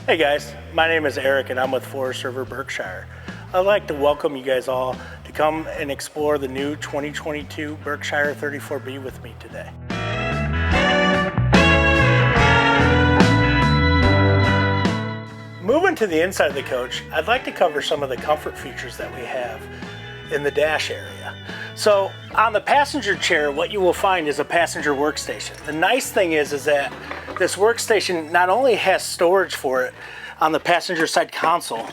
Hey guys, my name is Eric and I'm with Forest River, Berkshire. I'd like to welcome you guys all to come and explore the new 2022 Berkshire 34B with me today. Moving to the inside of the coach, I'd like to cover some of the comfort features that we have in the dash area. So on the passenger chair, what you will find is a passenger workstation. The nice thing is that this workstation not only has storage for it on the passenger side console,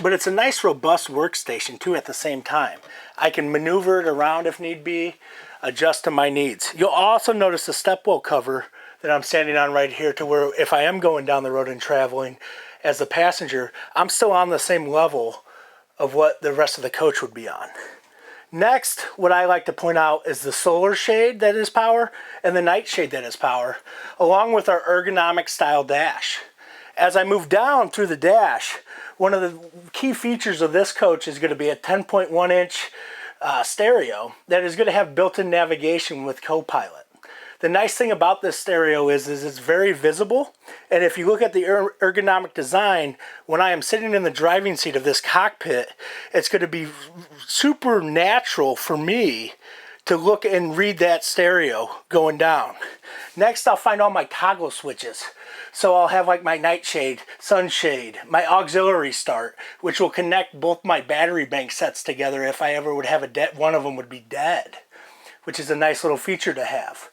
but it's a nice robust workstation too at the same time. I can maneuver it around if need be, adjust to my needs. You'll also notice the stepwell cover that I'm standing on right here, to where if I am going down the road and traveling as a passenger, I'm still on the same level of what the rest of the coach would be on. Next, what I like to point out is the solar shade that is power and the night shade that is power, along with our ergonomic style dash. As I move down through the dash, one of the key features of this coach is going to be a 10.1 inch stereo that is going to have built-in navigation with Copilot. The nice thing about this stereo is it's very visible, and if you look at the ergonomic design, when I am sitting in the driving seat of this cockpit, it's going to be super natural for me to look and read that stereo going down. Next, I'll find all my toggle switches. So I'll have like my nightshade, sunshade, my auxiliary start, which will connect both my battery bank sets together if I ever would have one of them would be dead, which is a nice little feature to have.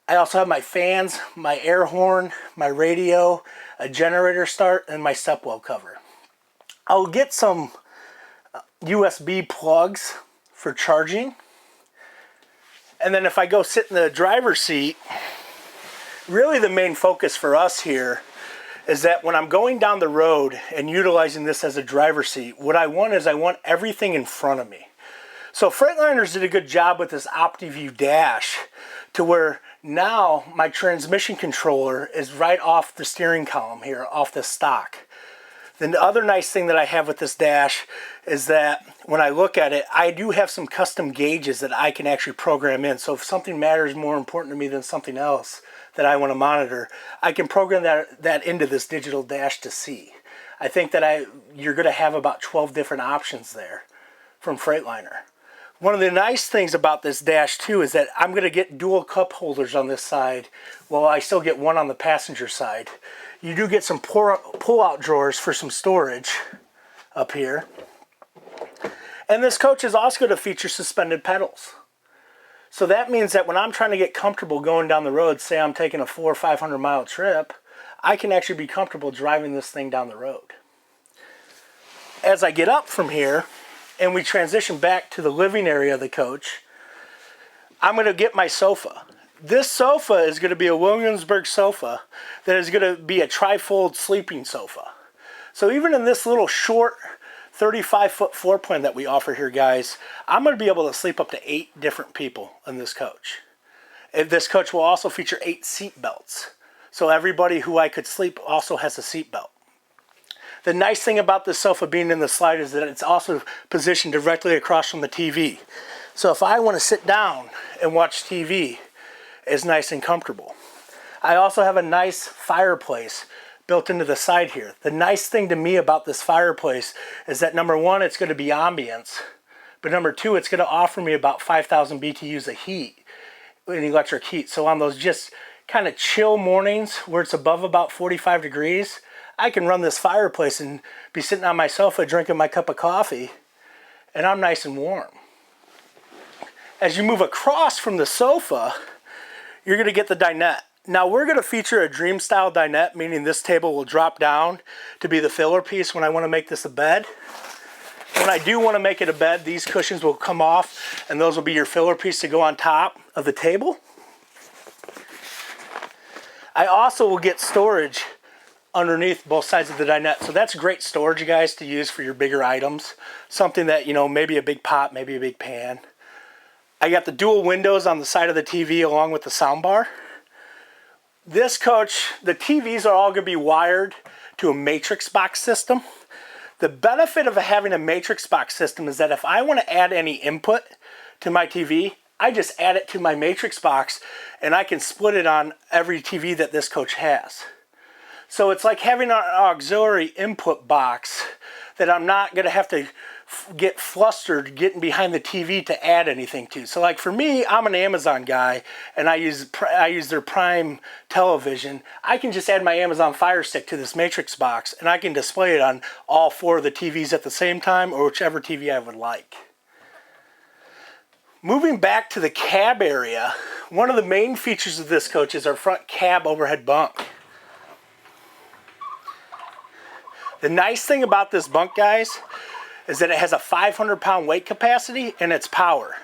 I also have my fans, my air horn, my radio, a generator start, and my stepwell cover. I'll get some USB plugs for charging. And then if I go sit in the driver's seat, really the main focus for us here is that when I'm going down the road and utilizing this as a driver's seat, what I want is I want everything in front of me. So Freightliners did a good job with this OptiView dash, to where now my transmission controller is right off the steering column here, off the stock. Then the other nice thing that I have with this dash is that when I look at it, I do have some custom gauges that I can actually program in. So if something matters more important to me than something else that I want to monitor, I can program that into this digital dash to see. I think that you're going to have about 12 different options there from Freightliner. One of the nice things about this dash too is that I'm going to get dual cup holders on this side, while I still get one on the passenger side. You do get some pull-out drawers for some storage up here. And this coach is also going to feature suspended pedals. So that means that when I'm trying to get comfortable going down the road, say I'm taking a 400 or 500 mile trip, I can actually be comfortable driving this thing down the road. As I get up from here, and we transition back to the living area of the coach, I'm going to get my sofa. This sofa is going to be a Williamsburg sofa that is going to be a trifold sleeping sofa. So even in this little short 35-foot floor plan that we offer here, guys, I'm going to be able to sleep up to 8 different people in this coach. This coach will also feature 8 seat belts. So everybody who I could sleep also has a seat belt. The nice thing about this sofa being in the slide is that it's also positioned directly across from the TV. So if I want to sit down and watch TV, it's nice and comfortable. I also have a nice fireplace built into the side here. The nice thing to me about this fireplace is that number one, it's going to be ambience, but number two, it's going to offer me about 5,000 BTUs of heat, electric heat. So on those just kind of chill mornings where it's above about 45 degrees, I can run this fireplace and be sitting on my sofa drinking my cup of coffee, and I'm nice and warm. As you move across from the sofa, you're going to get the dinette. Now we're going to feature a dream style dinette, meaning this table will drop down to be the filler piece when I want to make this a bed. When I do want to make it a bed, these cushions will come off, and those will be your filler piece to go on top of the table. I also will get storage underneath both sides of the dinette. So that's great storage, you guys, to use for your bigger items. Something that, maybe a big pot, maybe a big pan. I got the dual windows on the side of the TV along with the sound bar. This coach, the TVs are all going to be wired to a matrix box system. The benefit of having a matrix box system is that if I want to add any input to my TV, I just add it to my matrix box and I can split it on every TV that this coach has. So it's like having an auxiliary input box that I'm not going to have to get flustered getting behind the TV to add anything to. So like for me, I'm an Amazon guy and I use their Prime television. I can just add my Amazon Fire Stick to this Matrix box and I can display it on all 4 of the TVs at the same time, or whichever TV I would like. Moving back to the cab area, one of the main features of this coach is our front cab overhead bunk. The nice thing about this bunk, guys, is that it has a 500-pound weight capacity and it's power.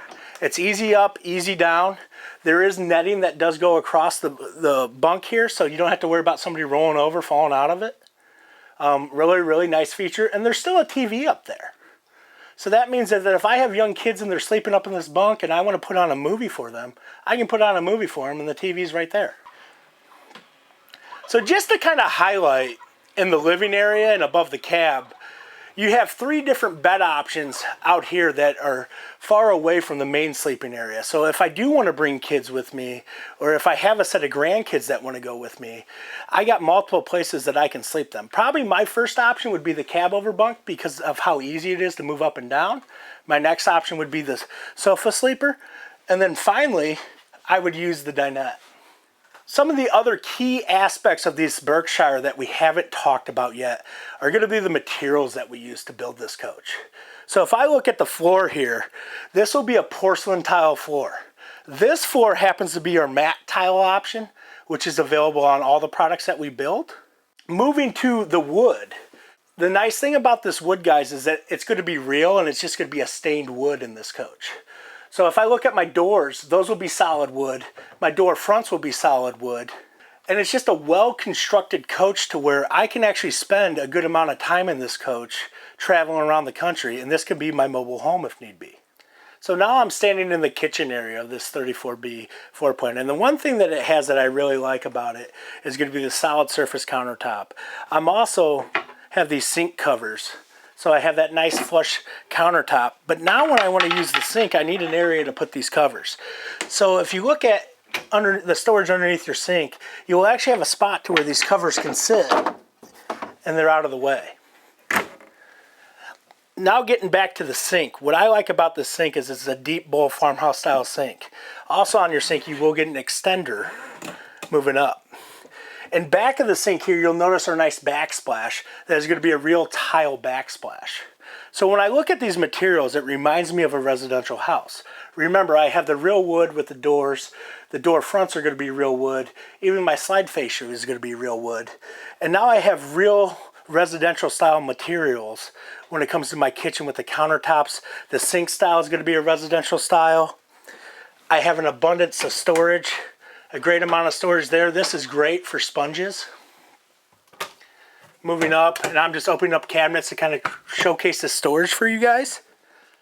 It's easy up, easy down. There is netting that does go across the bunk here, so you don't have to worry about somebody rolling over, falling out of it. Really, really nice feature. And there's still a TV up there. So that means that if I have young kids and they're sleeping up in this bunk and I want to put on a movie for them, I can put on a movie for them and the TV's right there. So just to kind of highlight, in the living area and above the cab, you have 3 different bed options out here that are far away from the main sleeping area. So if I do want to bring kids with me, or if I have a set of grandkids that want to go with me, I got multiple places that I can sleep them. Probably my first option would be the cab over bunk because of how easy it is to move up and down. My next option would be the sofa sleeper. And then finally, I would use the dinette. Some of the other key aspects of this Berkshire that we haven't talked about yet are going to be the materials that we use to build this coach. So if I look at the floor here, this will be a porcelain tile floor. This floor happens to be our matte tile option, which is available on all the products that we build. Moving to the wood. The nice thing about this wood, guys, is that it's going to be real and it's just going to be a stained wood in this coach. So if I look at my doors, those will be solid wood. My door fronts will be solid wood. And it's just a well-constructed coach to where I can actually spend a good amount of time in this coach traveling around the country, and this can be my mobile home if need be. So now I'm standing in the kitchen area of this 34B floor plan, and the one thing that it has that I really like about it is going to be the solid surface countertop. I'm also have these sink covers. So I have that nice flush countertop. But now when I want to use the sink, I need an area to put these covers. So if you look at under the storage underneath your sink, you will actually have a spot to where these covers can sit and they're out of the way. Now getting back to the sink, what I like about this sink is it's a deep bowl farmhouse style sink. Also on your sink, you will get an extender moving up. And back of the sink here, you'll notice our nice backsplash. That is going to be a real tile backsplash. So when I look at these materials, it reminds me of a residential house. Remember, I have the real wood with the doors. The door fronts are going to be real wood. Even my slide fascia is going to be real wood. And now I have real residential style materials when it comes to my kitchen with the countertops. The sink style is going to be a residential style. I have an abundance of storage. A great amount of storage there. This is great for sponges. Moving up, and I'm just opening up cabinets to kind of showcase the storage for you guys.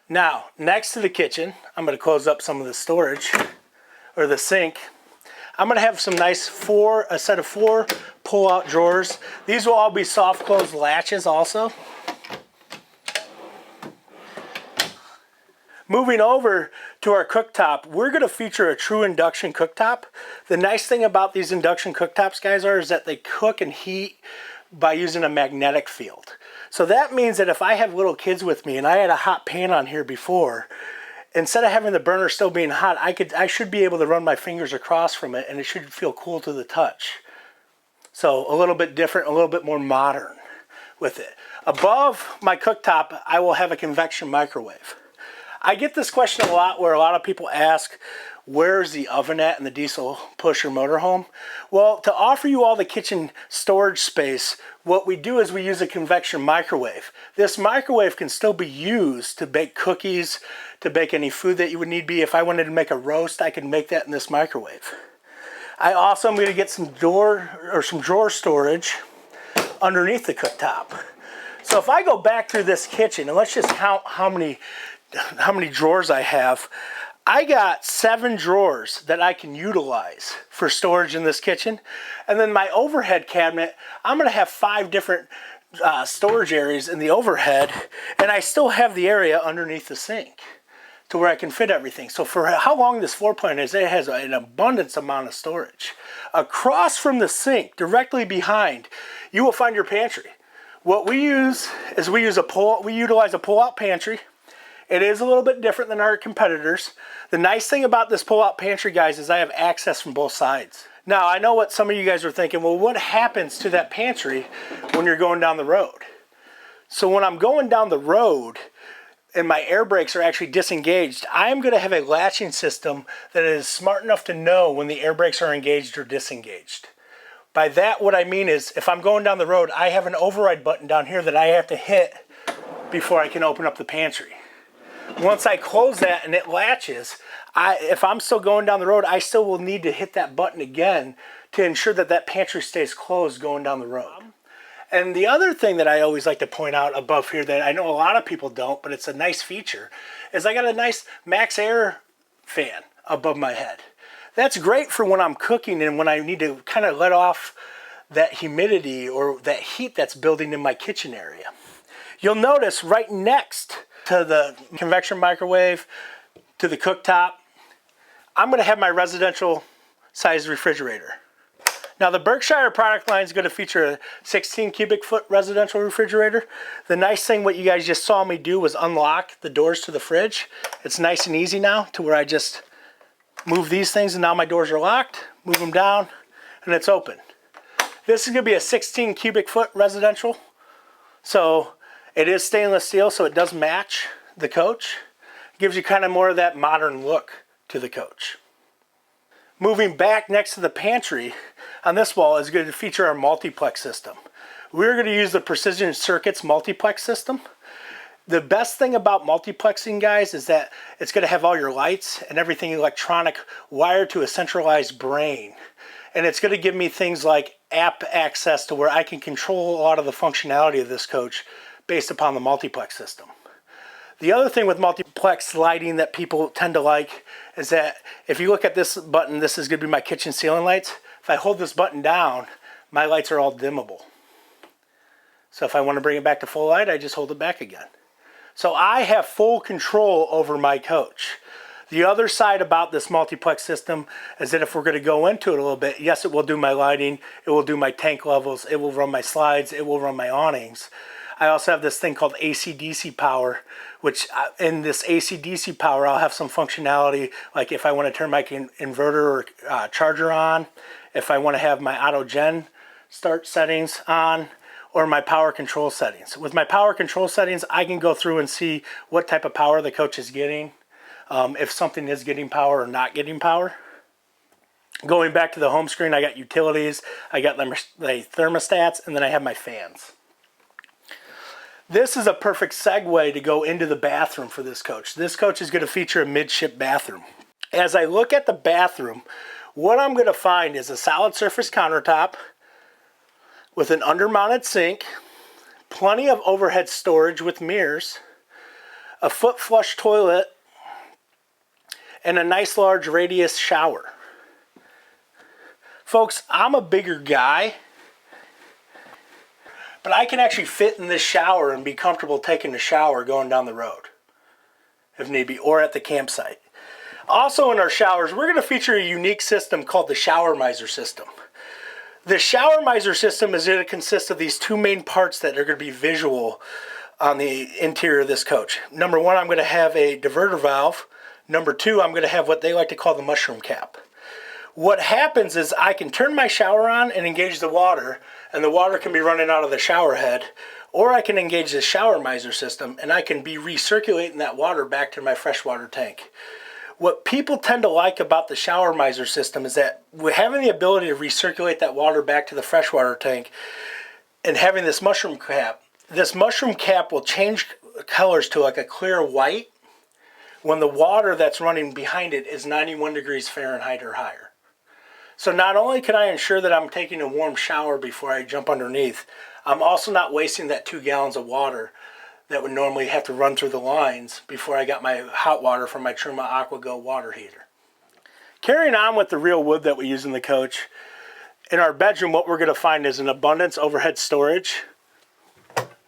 Now, next to the kitchen, I'm going to close up some of the storage, or the sink. I'm going to have some nice a set of 4 pull-out drawers. These will all be soft close latches also. Moving over to our cooktop, we're going to feature a true induction cooktop. The nice thing about these induction cooktops, guys, is that they cook and heat by using a magnetic field. So that means that if I have little kids with me and I had a hot pan on here before, instead of having the burner still being hot, I should be able to run my fingers across from it and it should feel cool to the touch. So a little bit different, a little bit more modern with it. Above my cooktop, I will have a convection microwave. I get this question a lot where a lot of people ask, where's the oven at in the diesel push or motorhome? Well, to offer you all the kitchen storage space, what we do is we use a convection microwave. This microwave can still be used to bake cookies, to bake any food that you would need be. If I wanted to make a roast, I could make that in this microwave. I also am going to get some drawer storage underneath the cooktop. So if I go back through this kitchen, and let's just count how many drawers I have. I got 7 drawers that I can utilize for storage in this kitchen. And then my overhead cabinet, I'm going to have 5 different storage areas in the overhead, and I still have the area underneath the sink. to where I can fit everything. So for how long this floor plan is, it has an abundance amount of storage. Across from the sink, directly behind, you will find your pantry. What we use is we utilize a pull-out pantry. It is a little bit different than our competitors. The nice thing about this pull-out pantry, guys, is I have access from both sides. Now, I know what some of you guys are thinking, well, what happens to that pantry when you're going down the road? So when I'm going down the road and my air brakes are actually disengaged, I'm going to have a latching system that is smart enough to know when the air brakes are engaged or disengaged. By that, what I mean is if I'm going down the road, I have an override button down here that I have to hit before I can open up the pantry. Once I close that and it latches, if I'm still going down the road, I still will need to hit that button again to ensure that that pantry stays closed going down the road. And the other thing that I always like to point out above here that I know a lot of people don't, but it's a nice feature, is I got a nice max air fan above my head. That's great for when I'm cooking and when I need to kind of let off that humidity or that heat that's building in my kitchen area. You'll notice right next to the convection microwave, to the cooktop, I'm going to have my residential size refrigerator. Now the Berkshire product line is going to feature a 16 cubic foot residential refrigerator. The nice thing what you guys just saw me do was unlock the doors to the fridge. It's nice and easy now to where I just move these things and now my doors are locked, move them down, and it's open. This is going to be a 16 cubic foot residential. So it is stainless steel, so it does match the coach. Gives you kind of more of that modern look to the coach. Moving back next to the pantry on this wall is going to feature our multiplex system. We're going to use the Precision Circuits multiplex system. The best thing about multiplexing, guys, is that it's going to have all your lights and everything electronic wired to a centralized brain. And it's going to give me things like app access to where I can control a lot of the functionality of this coach based upon the multiplex system. The other thing with multiplex lighting that people tend to like is that if you look at this button, this is going to be my kitchen ceiling lights. If I hold this button down, my lights are all dimmable. So if I want to bring it back to full light, I just hold it back again. So I have full control over my coach. The other side about this multiplex system is that if we're going to go into it a little bit, yes, it will do my lighting, it will do my tank levels, it will run my slides, it will run my awnings. I also have this thing called AC/DC power, which in this AC/DC power, I'll have some functionality, like if I want to turn my inverter or charger on, if I want to have my auto gen start settings on, or my power control settings. With my power control settings, I can go through and see what type of power the coach is getting, if something is getting power or not getting power. Going back to the home screen, I got utilities, I got the thermostats, and then I have my fans. This is a perfect segue to go into the bathroom for this coach. This coach is going to feature a midship bathroom. As I look at the bathroom, what I'm going to find is a solid surface countertop with an undermounted sink, plenty of overhead storage with mirrors, a foot flush toilet, and a nice large radius shower. Folks, I'm a bigger guy, but I can actually fit in this shower and be comfortable taking a shower going down the road, if need be, or at the campsite. Also in our showers, we're going to feature a unique system called the shower miser system. The shower miser system is going to consist of these two main parts that are going to be visual on the interior of this coach. Number one, I'm going to have a diverter valve. Number two, I'm going to have what they like to call the mushroom cap. What happens is I can turn my shower on and engage the water, and the water can be running out of the shower head, or I can engage the shower miser system and I can be recirculating that water back to my freshwater tank. What people tend to like about the shower miser system is that we're having the ability to recirculate that water back to the freshwater tank and having this mushroom cap will change colors to like a clear white when the water that's running behind it is 91 degrees Fahrenheit or higher. So not only can I ensure that I'm taking a warm shower before I jump underneath, I'm also not wasting that 2 gallons of water that would normally have to run through the lines before I got my hot water from my Truma AquaGo water heater. Carrying on with the real wood that we use in the coach, in our bedroom what we're going to find is an abundance overhead storage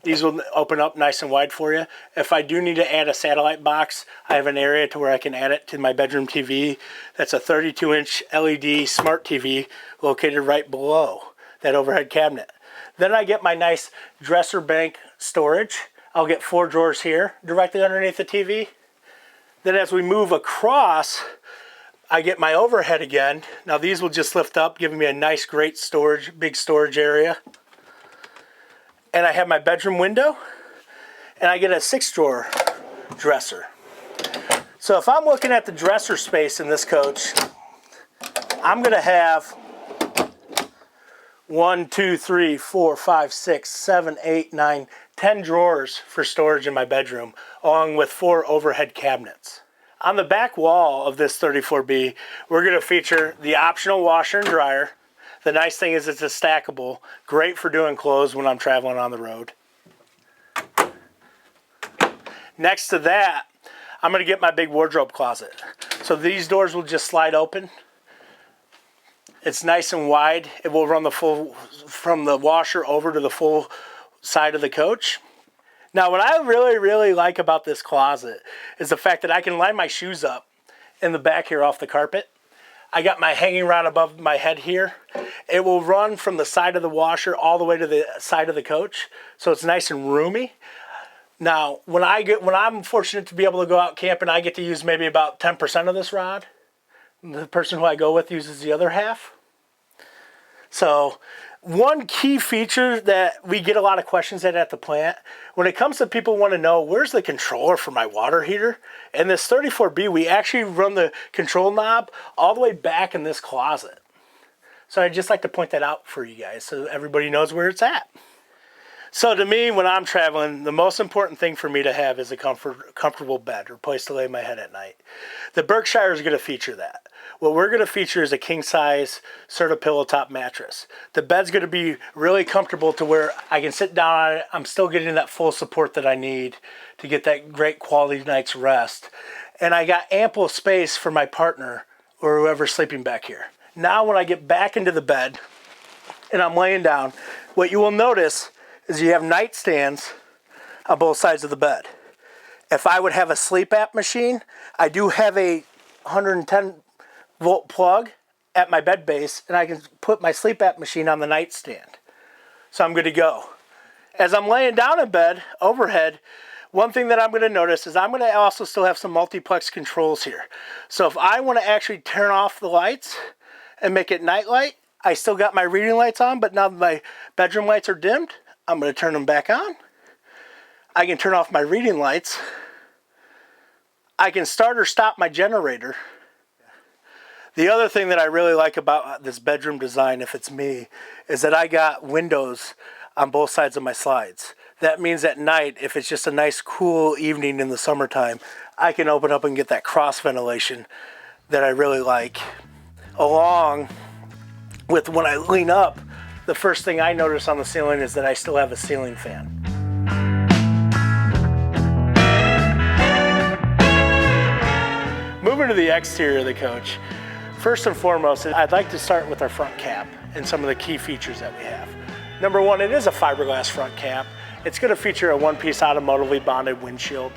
These will open up nice and wide for you. If I do need to add a satellite box, I have an area to where I can add it to my bedroom TV. That's a 32-inch LED smart TV located right below that overhead cabinet. Then I get my nice dresser bank storage. I'll get 4 drawers here directly underneath the TV. Then as we move across, I get my overhead again. Now these will just lift up, giving me a nice, great storage, big storage area. And I have my bedroom window, and I get a 6-drawer dresser. So if I'm looking at the dresser space in this coach, I'm gonna have 1, 2, 3, 4, 5, 6, 7, 8, 9, 10 drawers for storage in my bedroom, along with 4 overhead cabinets. On the back wall of this 34B, we're gonna feature the optional washer and dryer. The nice thing is it's a stackable, great for doing clothes when I'm traveling on the road. Next to that, I'm gonna get my big wardrobe closet. So these doors will just slide open. It's nice and wide. It will run the full, from the washer over to the full side of the coach. Now what I really like about this closet is the fact that I can line my shoes up in the back here off the carpet. I got my hanging rod above my head here. It will run from the side of the washer all the way to the side of the coach, so it's nice and roomy. Now, when I'm fortunate to be able to go out camping, I get to use maybe about 10% of this rod. The person who I go with uses the other half. So, one key feature that we get a lot of questions at the plant, when it comes to people want to know, where's the controller for my water heater? In this 34B, we actually run the control knob all the way back in this closet. So I'd just like to point that out for you guys so everybody knows where it's at. So to me, when I'm traveling, the most important thing for me to have is a comfortable bed or place to lay my head at night. The Berkshire is going to feature that. What we're going to feature is a king-size Certa-Pillow top mattress. The bed's going to be really comfortable to where I can sit down on it. I'm still getting that full support that I need to get that great quality night's rest. And I got ample space for my partner or whoever's sleeping back here. Now when I get back into the bed and I'm laying down, what you will notice is you have nightstands on both sides of the bed. If I would have a sleep app machine, I do have a 110 volt plug at my bed base, and I can put my sleep app machine on the nightstand. So I'm good to go. As I'm laying down in bed, overhead, one thing that I'm going to notice is I'm going to also still have some multiplex controls here. So if I want to actually turn off the lights and make it night light, I still got my reading lights on, but now that my bedroom lights are dimmed, I'm going to turn them back on. I can turn off my reading lights. I can start or stop my generator. The other thing that I really like about this bedroom design, if it's me, is that I got windows on both sides of my slides. That means at night, if it's just a nice cool evening in the summertime, I can open up and get that cross ventilation that I really like. Along with when I lean up, the first thing I notice on the ceiling is that I still have a ceiling fan. Moving to the exterior of the coach, first and foremost, I'd like to start with our front cap and some of the key features that we have. Number one, it is a fiberglass front cap. It's going to feature a one-piece automotively bonded windshield.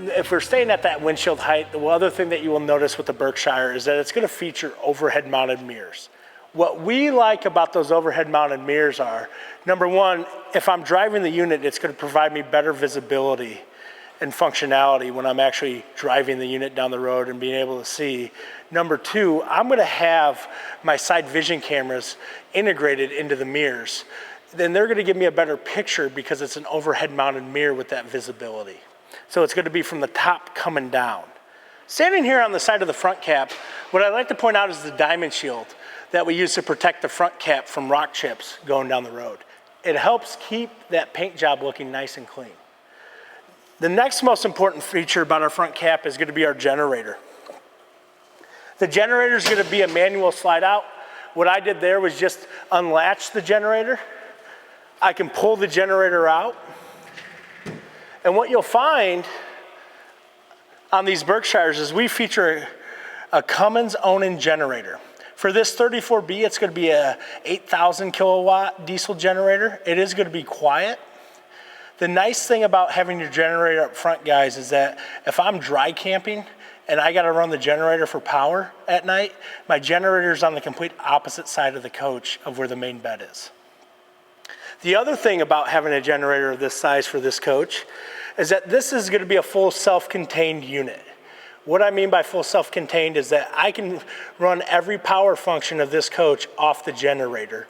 If we're staying at that windshield height, the other thing that you will notice with the Berkshire is that it's going to feature overhead mounted mirrors. What we like about those overhead mounted mirrors are, number one, if I'm driving the unit, it's going to provide me better visibility and functionality when I'm actually driving the unit down the road and being able to see. Number two, I'm going to have my side vision cameras integrated into the mirrors. Then they're going to give me a better picture because it's an overhead mounted mirror with that visibility. So it's going to be from the top coming down. Standing here on the side of the front cap, what I'd like to point out is the diamond shield that we use to protect the front cap from rock chips going down the road. It helps keep that paint job looking nice and clean. The next most important feature about our front cap is going to be our generator. The generator is going to be a manual slide out. What I did there was just unlatch the generator. I can pull the generator out. And what you'll find on these Berkshires is we feature a Cummins Onan generator. For this 34B, it's going to be a 8,000 kilowatt diesel generator. It is going to be quiet. The nice thing about having your generator up front, guys, is that if I'm dry camping and I gotta run the generator for power at night, my generator's on the complete opposite side of the coach of where the main bed is. The other thing about having a generator of this size for this coach is that this is gonna be a full self-contained unit. What I mean by full self-contained is that I can run every power function of this coach off the generator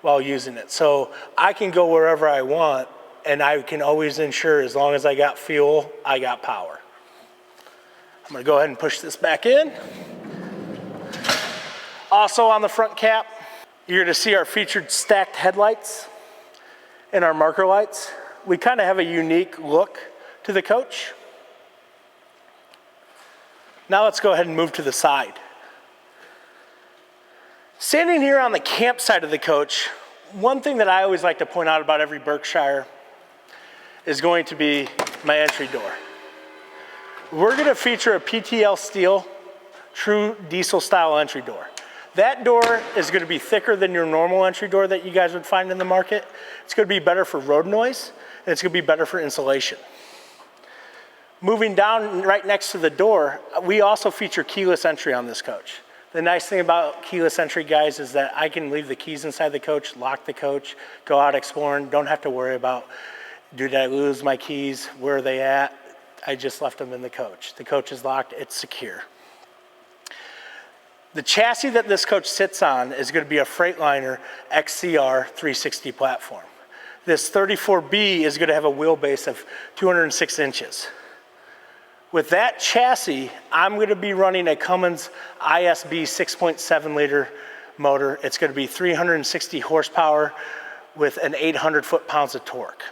while using it. So I can go wherever I want, and I can always ensure as long as I got fuel, I got power. I'm gonna go ahead and push this back in. Also on the front cap, you're gonna see our featured stacked headlights and our marker lights. We kind of have a unique look to the coach. Now let's go ahead and move to the side. Standing here on the camp side of the coach, one thing that I always like to point out about every Berkshire is going to be my entry door. We're gonna feature a PTL steel, true diesel style entry door. That door is gonna be thicker than your normal entry door that you guys would find in the market. It's gonna be better for road noise, and it's gonna be better for insulation. Moving down right next to the door, we also feature keyless entry on this coach. The nice thing about keyless entry, guys, is that I can leave the keys inside the coach, lock the coach, go out exploring, don't have to worry about, did I lose my keys, where are they at? I just left them in the coach. The coach is locked, it's secure. The chassis that this coach sits on is going to be a Freightliner XCR 360 platform. This 34B is going to have a wheelbase of 206 inches. With that chassis, I'm going to be running a Cummins ISB 6.7 liter motor. It's going to be 360 horsepower with an 800 foot-pounds of torque.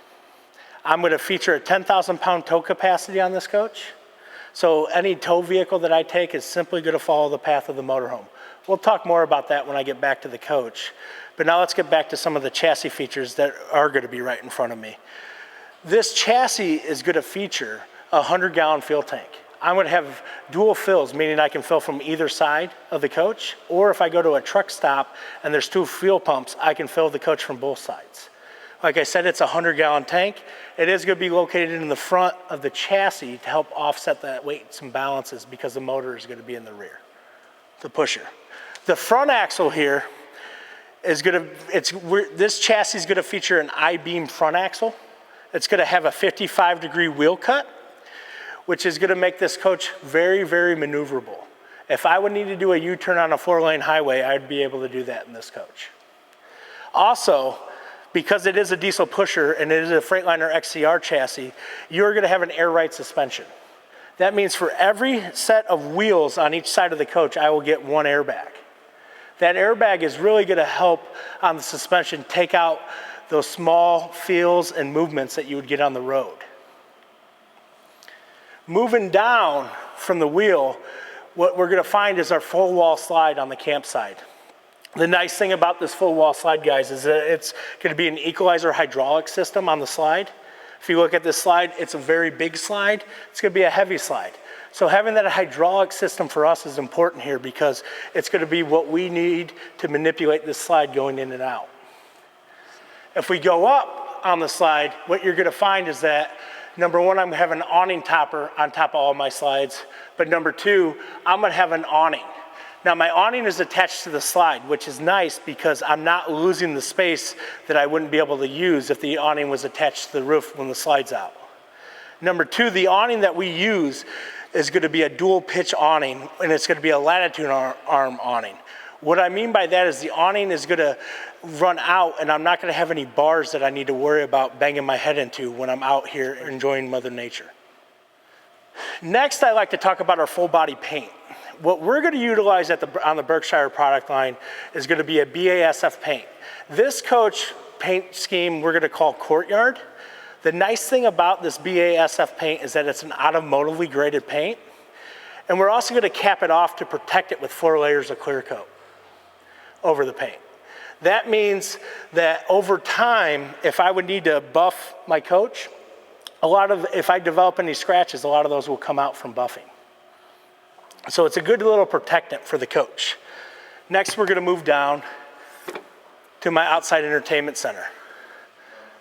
I'm going to feature a 10,000 pound tow capacity on this coach. So any tow vehicle that I take is simply going to follow the path of the motorhome. We'll talk more about that when I get back to the coach. But now let's get back to some of the chassis features that are going to be right in front of me. This chassis is going to feature a 100-gallon fuel tank. I'm going to have dual fills, meaning I can fill from either side of the coach, or if I go to a truck stop and there's 2 fuel pumps, I can fill the coach from both sides. Like I said, it's a 100-gallon tank. It is going to be located in the front of the chassis to help offset that weights and balances because the motor is going to be in the rear, the pusher. The front axle here is going to, this chassis is going to feature an I-beam front axle. It's going to have a 55-degree wheel cut, which is going to make this coach very, very maneuverable. If I would need to do a U-turn on a 4-lane highway, I'd be able to do that in this coach. Also, because it is a diesel pusher and it is a Freightliner XCR chassis, you're going to have an air ride suspension. That means for every set of wheels on each side of the coach, I will get 1 airbag. That airbag is really going to help on the suspension take out those small feels and movements that you would get on the road. Moving down from the wheel, what we're going to find is our full wall slide on the campsite. The nice thing about this full wall slide, guys, is that it's going to be an equalizer hydraulic system on the slide. If you look at this slide, it's a very big slide. It's going to be a heavy slide. So having that hydraulic system for us is important here because it's going to be what we need to manipulate this slide going in and out. If we go up on the slide, what you're going to find is that, number one, I'm going to have an awning topper on top of all my slides. But number two, I'm going to have an awning. Now my awning is attached to the slide, which is nice because I'm not losing the space that I wouldn't be able to use if the awning was attached to the roof when the slide's out. Number two, the awning that we use is going to be a dual pitch awning, and it's going to be a latitude arm awning. What I mean by that is the awning is going to run out and I'm not going to have any bars that I need to worry about banging my head into when I'm out here enjoying Mother Nature. Next, I like to talk about our full body paint. What we're going to utilize on the Berkshire product line is going to be a BASF paint. This coach paint scheme we're going to call Courtyard. The nice thing about this BASF paint is that it's an automotively graded paint. And we're also going to cap it off to protect it with 4 layers of clear coat over the paint. That means that over time, if I would need to buff my coach, if I develop any scratches, a lot of those will come out from buffing. So it's a good little protectant for the coach. Next, we're going to move down to my outside entertainment center.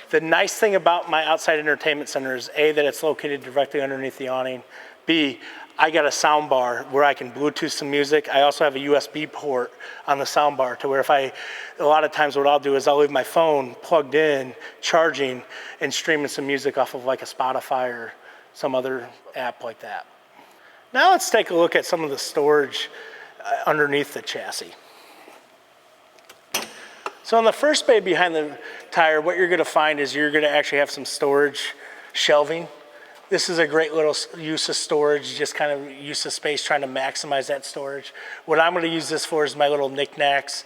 The nice thing about my outside entertainment center is A, that it's located directly underneath the awning. B, I got a sound bar where I can Bluetooth some music. I also have a USB port on the sound bar to where a lot of times what I'll do is I'll leave my phone plugged in, charging, and streaming some music off of like a Spotify or some other app like that. Now let's take a look at some of the storage underneath the chassis. So in the first bay behind the tire, what you're gonna find is you're gonna actually have some storage shelving. This is a great little use of storage, just kind of use of space, trying to maximize that storage. What I'm gonna use this for is my little knickknacks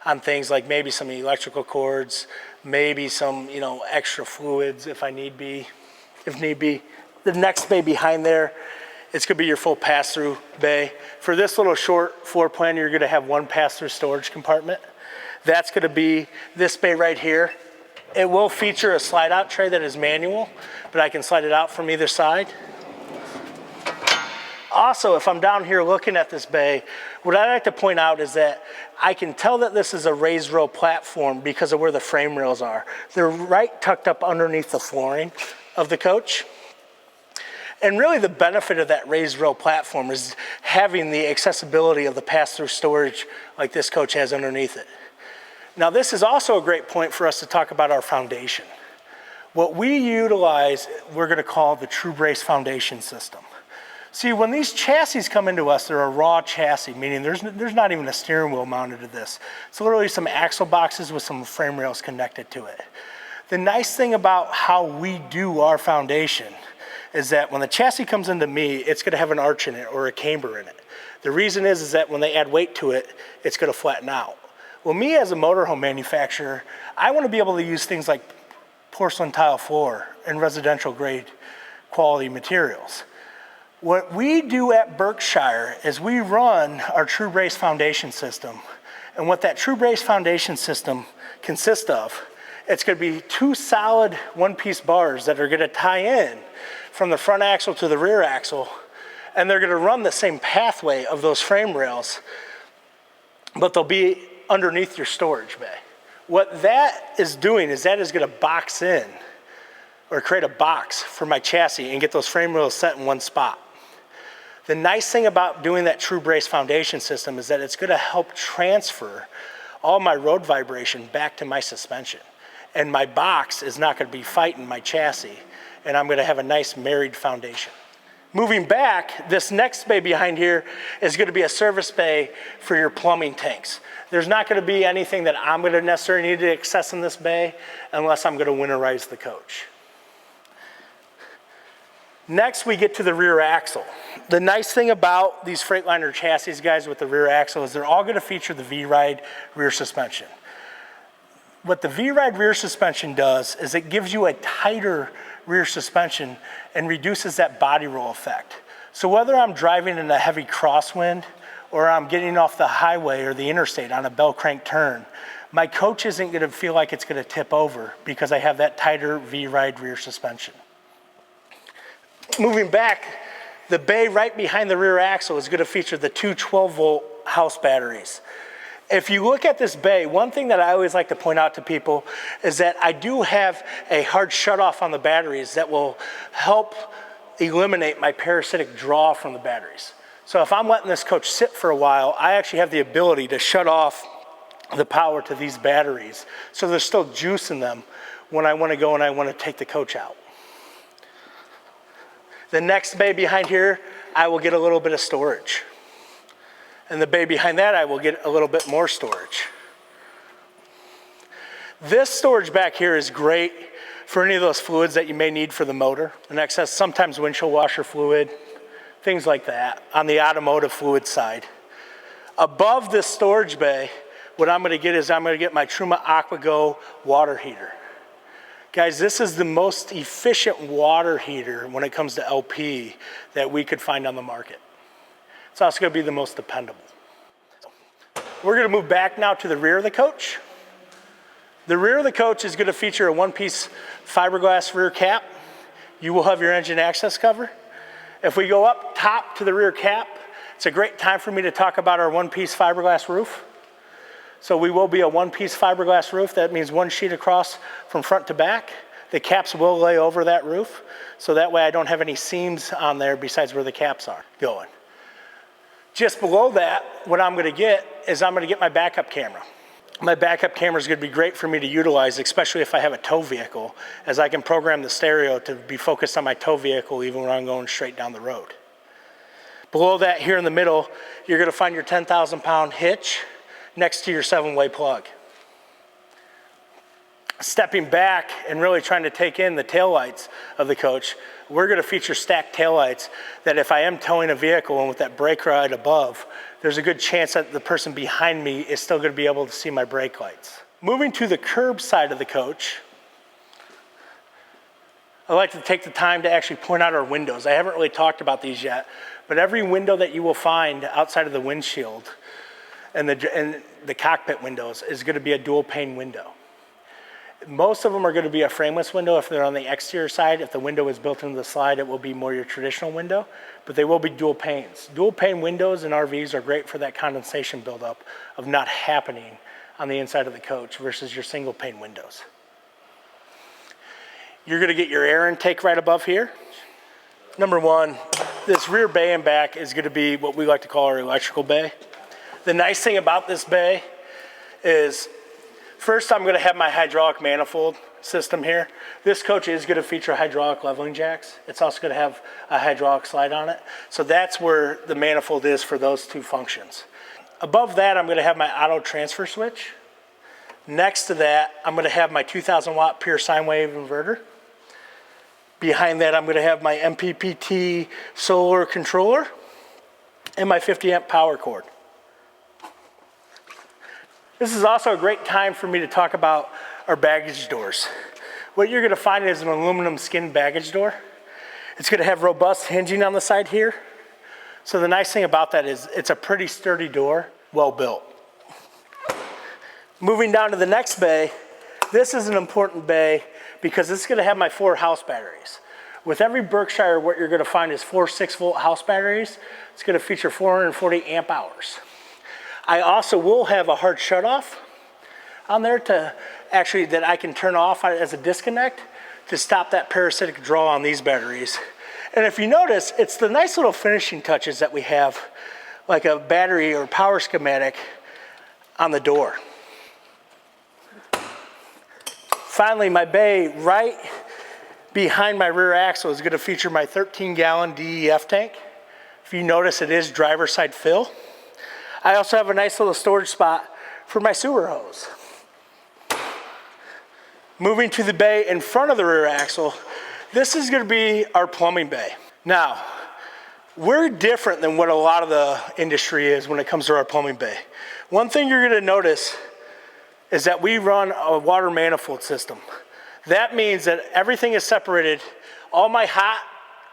on things like maybe some electrical cords, maybe some, extra fluids if need be. The next bay behind there, it's gonna be your full pass-through bay. For this little short floor plan, you're gonna have one pass-through storage compartment. That's gonna be this bay right here. It will feature a slide-out tray that is manual, but I can slide it out from either side. Also, if I'm down here looking at this bay, what I like to point out is that I can tell that this is a raised rail platform because of where the frame rails are. They're right tucked up underneath the flooring of the coach. And really the benefit of that raised rail platform is having the accessibility of the pass-through storage like this coach has underneath it. Now this is also a great point for us to talk about our foundation. What we utilize, we're gonna call the True Brace foundation system. See, when these chassis come into us, they're a raw chassis, meaning there's not even a steering wheel mounted to this. It's literally some axle boxes with some frame rails connected to it. The nice thing about how we do our foundation is that when the chassis comes into me, it's gonna have an arch in it or a camber in it. The reason is that when they add weight to it, it's gonna flatten out. Well, me as a motorhome manufacturer, I want to be able to use things like porcelain tile floor and residential grade quality materials. What we do at Berkshire is we run our True Brace foundation system. And what that True Brace foundation system consists of, it's going to be two solid one-piece bars that are going to tie in from the front axle to the rear axle, and they're going to run the same pathway of those frame rails, but they'll be underneath your storage bay. What that is doing is that is gonna box in or create a box for my chassis and get those frame rails set in one spot. The nice thing about doing that True Brace foundation system is that it's gonna help transfer all my road vibration back to my suspension. And my box is not gonna be fighting my chassis, and I'm gonna have a nice married foundation. Moving back, this next bay behind here is gonna be a service bay for your plumbing tanks. There's not gonna be anything that I'm gonna necessarily need to access in this bay unless I'm gonna winterize the coach. Next, we get to the rear axle. The nice thing about these Freightliner chassis, guys, with the rear axle is they're all gonna feature the V-Ride rear suspension. What the V-Ride rear suspension does is it gives you a tighter rear suspension and reduces that body roll effect. So whether I'm driving in a heavy crosswind or I'm getting off the highway or the interstate on a bell crank turn, my coach isn't gonna feel like it's gonna tip over because I have that tighter V-Ride rear suspension. Moving back, the bay right behind the rear axle is gonna feature the two 12-volt house batteries. If you look at this bay, one thing that I always like to point out to people is that I do have a hard shutoff on the batteries that will help eliminate my parasitic draw from the batteries. So if I'm letting this coach sit for a while, I actually have the ability to shut off the power to these batteries. So there's still juice in them when I want to go and I want to take the coach out. The next bay behind here, I will get a little bit of storage. And the bay behind that, I will get a little bit more storage. This storage back here is great for any of those fluids that you may need for the motor. An excess, sometimes windshield washer fluid, things like that on the automotive fluid side. Above this storage bay, what I'm gonna get is I'm gonna get my Truma AquaGo water heater. Guys, this is the most efficient water heater when it comes to LP that we could find on the market. It's also gonna be the most dependable. We're gonna move back now to the rear of the coach. The rear of the coach is gonna feature a one-piece fiberglass rear cap. You will have your engine access cover. If we go up top to the rear cap, it's a great time for me to talk about our one-piece fiberglass roof. So we will be a one-piece fiberglass roof. That means one sheet across from front to back. The caps will lay over that roof, so that way I don't have any seams on there besides where the caps are going. Just below that, what I'm gonna get is I'm gonna get my backup camera. My backup camera is gonna be great for me to utilize, especially if I have a tow vehicle, as I can program the stereo to be focused on my tow vehicle even when I'm going straight down the road. Below that, here in the middle, you're gonna find your 10,000 pound hitch next to your 7-way plug. Stepping back and really trying to take in the taillights of the coach, we're gonna feature stacked taillights that if I am towing a vehicle and with that brake ride above, there's a good chance that the person behind me is still gonna be able to see my brake lights. Moving to the curb side of the coach, I like to take the time to actually point out our windows. I haven't really talked about these yet, but every window that you will find outside of the windshield and the cockpit windows is gonna be a dual pane window. Most of them are going to be a frameless window if they're on the exterior side. If the window is built into the slide, it will be more your traditional window, but they will be dual panes. Dual pane windows in RVs are great for that condensation buildup of not happening on the inside of the coach versus your single pane windows. You're going to get your air intake right above here. Number one, this rear bay and back is going to be what we like to call our electrical bay. The nice thing about this bay is first, I'm gonna have my hydraulic manifold system here. This coach is gonna feature hydraulic leveling jacks. It's also gonna have a hydraulic slide on it. So that's where the manifold is for those two functions. Above that, I'm gonna have my auto transfer switch. Next to that, I'm gonna have my 2,000 watt pure sine wave inverter. Behind that, I'm gonna have my MPPT solar controller and my 50 amp power cord. This is also a great time for me to talk about our baggage doors. What you're gonna find is an aluminum skin baggage door. It's gonna have robust hinging on the side here. So the nice thing about that is it's a pretty sturdy door, well built. Moving down to the next bay, this is an important bay because this is gonna have my 4 house batteries. With every Berkshire, what you're gonna find is 4 6-volt house batteries. It's gonna feature 440 amp hours. I also will have a hard shutoff on there that I can turn off as a disconnect to stop that parasitic draw on these batteries. And if you notice, it's the nice little finishing touches that we have, like a battery or power schematic on the door. Finally, my bay right behind my rear axle is going to feature my 13-gallon DEF tank. If you notice, it is driver side fill. I also have a nice little storage spot for my sewer hose. Moving to the bay in front of the rear axle, this is going to be our plumbing bay. Now, we're different than what a lot of the industry is when it comes to our plumbing bay. One thing you're going to notice is that we run a water manifold system. That means that everything is separated. All my hot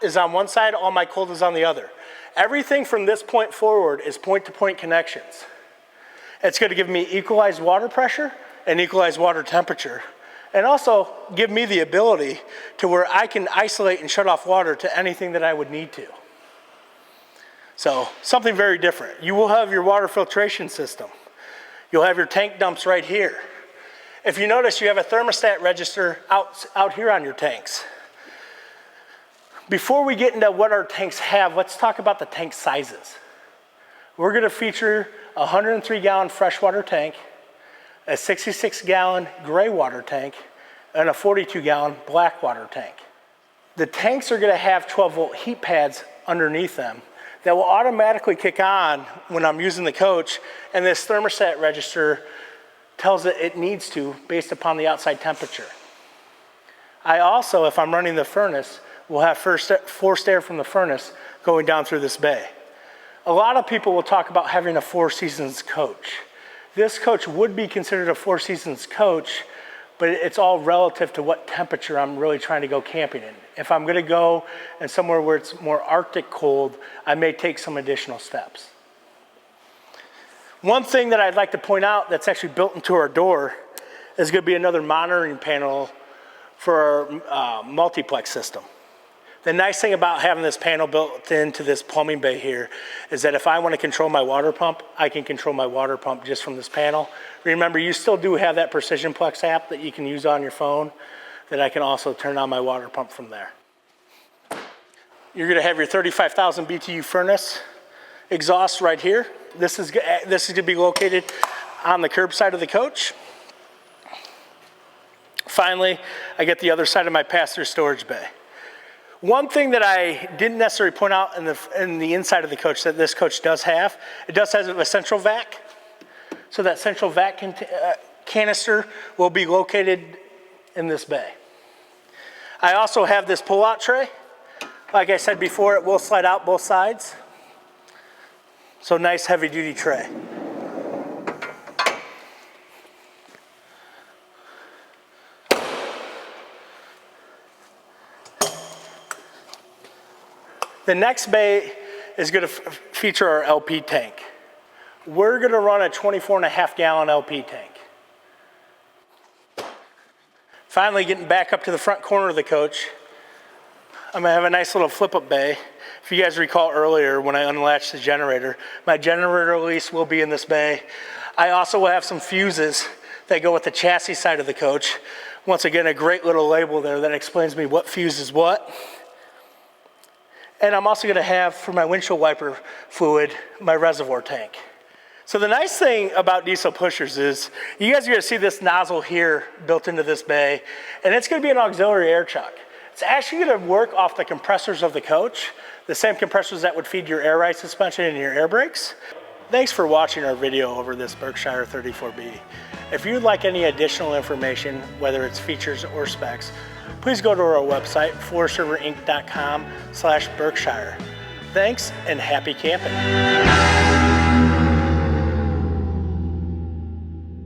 is on one side, all my cold is on the other. Everything from this point forward is point-to-point connections. It's going to give me equalized water pressure and equalized water temperature, and also give me the ability to where I can isolate and shut off water to anything that I would need to. So something very different. You will have your water filtration system. You'll have your tank dumps right here. If you notice, you have a thermostat register out here on your tanks. Before we get into what our tanks have, let's talk about the tank sizes. We're gonna feature a 103-gallon freshwater tank, a 66-gallon gray water tank, and a 42-gallon black water tank. The tanks are gonna have 12-volt heat pads underneath them that will automatically kick on when I'm using the coach, and this thermostat register tells it it needs to based upon the outside temperature. I also, if I'm running the furnace, we'll have forced air from the furnace going down through this bay. A lot of people will talk about having a 4 seasons coach. This coach would be considered a 4 seasons coach, but it's all relative to what temperature I'm really trying to go camping in. If I'm gonna go in somewhere where it's more Arctic cold, I may take some additional steps. One thing that I'd like to point out that's actually built into our door is gonna be another monitoring panel for our multiplex system. The nice thing about having this panel built into this plumbing bay here is that if I want to control my water pump, I can control my water pump just from this panel. Remember, you still do have that Precision Plex app that you can use on your phone, that I can also turn on my water pump from there. You're gonna have your 35,000 BTU furnace exhaust right here. This is gonna be located on the curb side of the coach. Finally, I get the other side of my pass-through storage bay. One thing that I didn't necessarily point out in the inside of the coach that this coach does have, it does have a central vac. So that central vac canister will be located in this bay. I also have this pull-out tray. Like I said before, it will slide out both sides. So nice heavy-duty tray. The next bay is going to feature our LP tank. We're going to run a 24.5 gallon LP tank. Finally, getting back up to the front corner of the coach, I'm going to have a nice little flip-up bay. If you guys recall earlier when I unlatched the generator, my generator release will be in this bay. I also will have some fuses that go with the chassis side of the coach. Once again, a great little label there that explains me what fuse is what. And I'm also going to have, for my windshield wiper fluid, my reservoir tank. So the nice thing about diesel pushers is you guys are going to see this nozzle here built into this bay, and it's going to be an auxiliary air chuck. It's actually going to work off the compressors of the coach, the same compressors that would feed your air ride suspension and your air brakes. Thanks for watching our video over this Berkshire 34B. If you'd like any additional information, whether it's features or specs, please go to our website, floorserverinc.com/Berkshire. Thanks and happy camping.